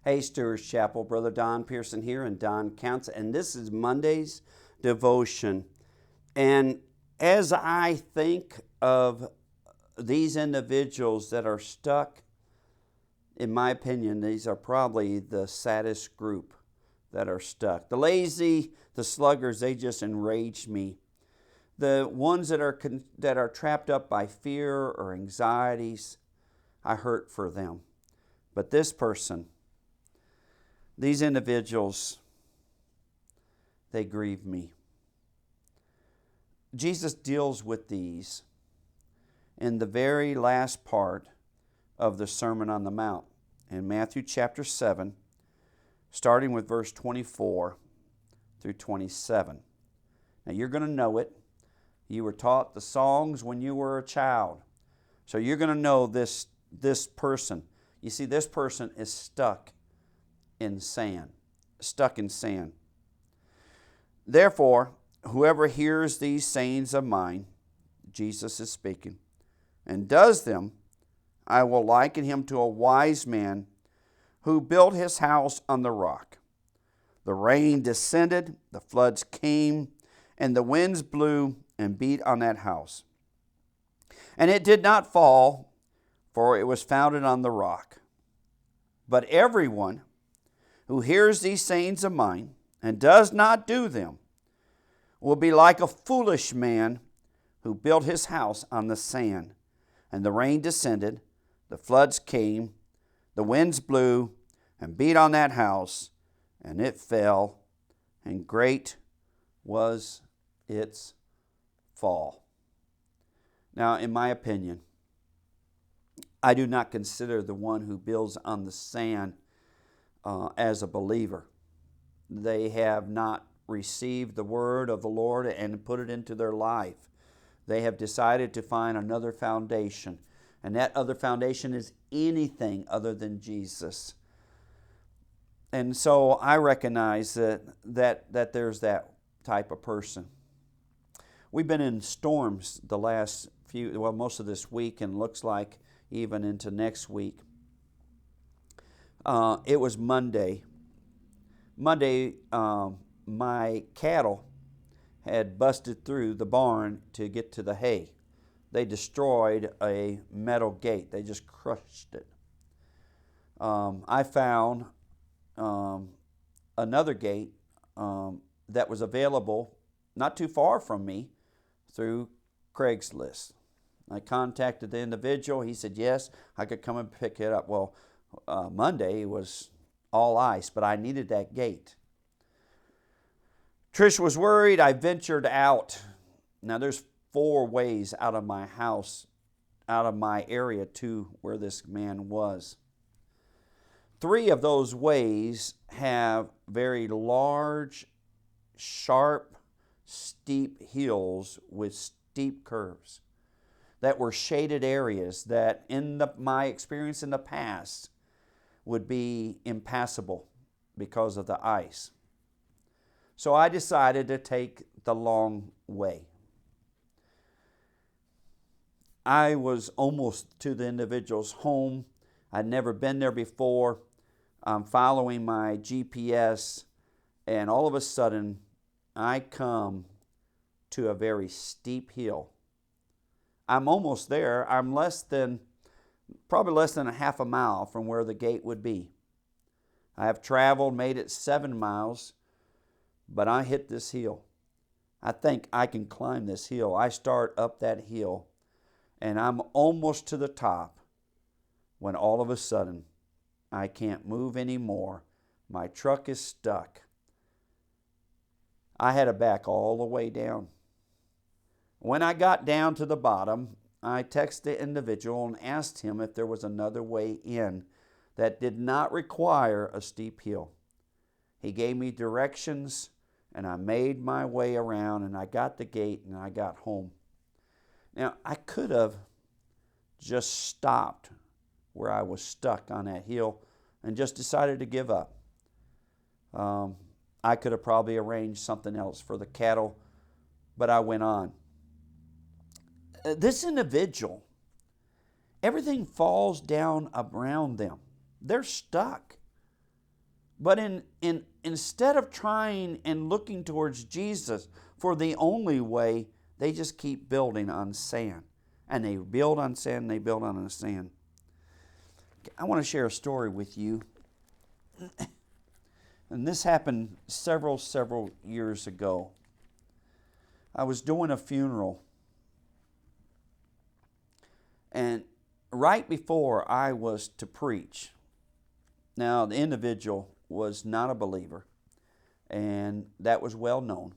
Hey, Stewart's Chapel, Brother Don Pierson here, and Don Counts, and this is Monday's devotion. And as I think of these individuals that are stuck, in my opinion, these are probably the saddest group that are stuck. The lazy, the sluggards, they just enrage me. The ones that are trapped up by fear or anxieties, I hurt for them. But this person, these individuals, they grieve me. Jesus deals with these in the very last part of the Sermon on the Mount in Matthew chapter 7, starting with verse 24 through 27. Now you're going to know it. You were taught the songs when you were a child. So you're going to know this person. You see, this person is stuck in sand. Therefore, whoever hears these sayings of mine, Jesus is speaking, and does them, I will liken him to a wise man who built his house on the rock. The rain descended, the floods came, and the winds blew and beat on that house. And it did not fall, for it was founded on the rock. But everyone who hears these sayings of mine and does not do them will be like a foolish man who built his house on the sand. And the rain descended, the floods came, the winds blew and beat on that house, and it fell, and great was its fall. Now, in my opinion, I do not consider the one who builds on the sand as a believer. They have not received the word of the Lord and put it into their life. They have decided to find another foundation, and that other foundation is anything other than Jesus. And so I recognize that there's that type of person. We've been in storms the last most of this week, and looks like even into next week. It was Monday. My cattle had busted through the barn to get to the hay. They destroyed a metal gate. They just crushed it. I found another gate that was available not too far from me through Craigslist. I contacted the individual. He said, yes, I could come and pick it up. Well, Monday was all ice, but I needed that gate. Trish was worried. I ventured out. Now, there's 4 ways out of my house, out of my area to where this man was. 3 of those ways have very large, sharp, steep hills with steep curves that were shaded areas that in my experience in the past would be impassable because of the ice. So I decided to take the long way. I was almost to the individual's home. I'd never been there before. I'm following my GPS, and all of a sudden I come to a very steep hill. I'm almost there. I'm probably less than a half a mile from where the gate would be. I have traveled, made it 7 miles, but I hit this hill. I think I can climb this hill. I start up that hill, and I'm almost to the top when all of a sudden I can't move anymore. My truck is stuck. I had to back all the way down. When I got down to the bottom, I texted the individual and asked him if there was another way in that did not require a steep hill. He gave me directions, and I made my way around, and I got the gate, and I got home. Now, I could have just stopped where I was stuck on that hill and just decided to give up. I could have probably arranged something else for the cattle, but I went on. This individual, everything falls down around them. They're stuck. But instead of trying and looking towards Jesus for the only way, they just keep building on sand. And they build on sand, and they build on the sand. I want to share a story with you. And this happened several years ago. I was doing a funeral. And right before I was to preach, now the individual was not a believer, and that was well known.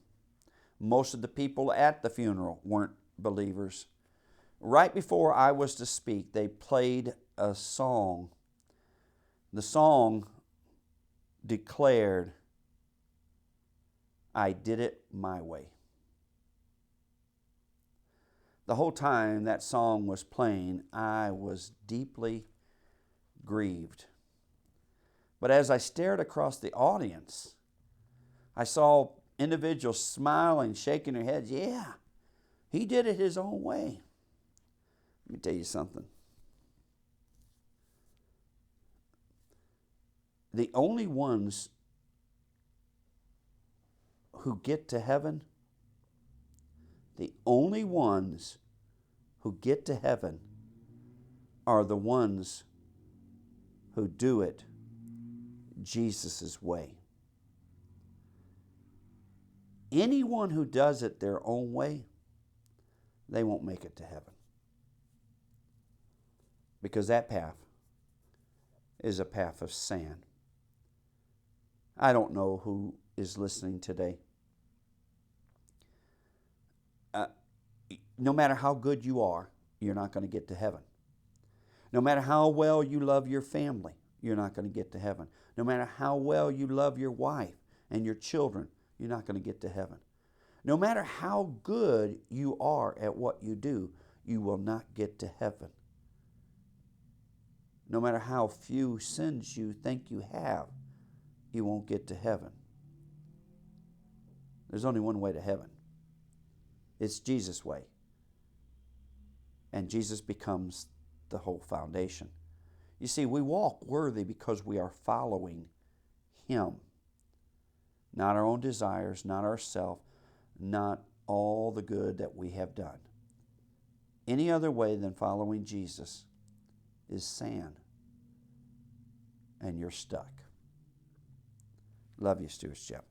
Most of the people at the funeral weren't believers. Right before I was to speak, they played a song. The song declared, "I did it my way." The whole time that song was playing, I was deeply grieved. But as I stared across the audience, I saw individuals smiling, shaking their heads. Yeah, he did it his own way. Let me tell you something. The only ones who get to heaven, are the ones who do it Jesus' way. Anyone who does it their own way, they won't make it to heaven. Because that path is a path of sand. I don't know who is listening today. No matter how good you are, you're not going to get to heaven. No matter how well you love your family, you're not going to get to heaven. No matter how well you love your wife and your children, you're not going to get to heaven. No matter how good you are at what you do, you will not get to heaven. No matter how few sins you think you have, you won't get to heaven. There's only one way to heaven. It's Jesus' way. And Jesus becomes the whole foundation. You see, we walk worthy because we are following Him. Not our own desires, not ourselves, not all the good that we have done. Any other way than following Jesus is sand. And you're stuck. Love you, Stuart Jeff.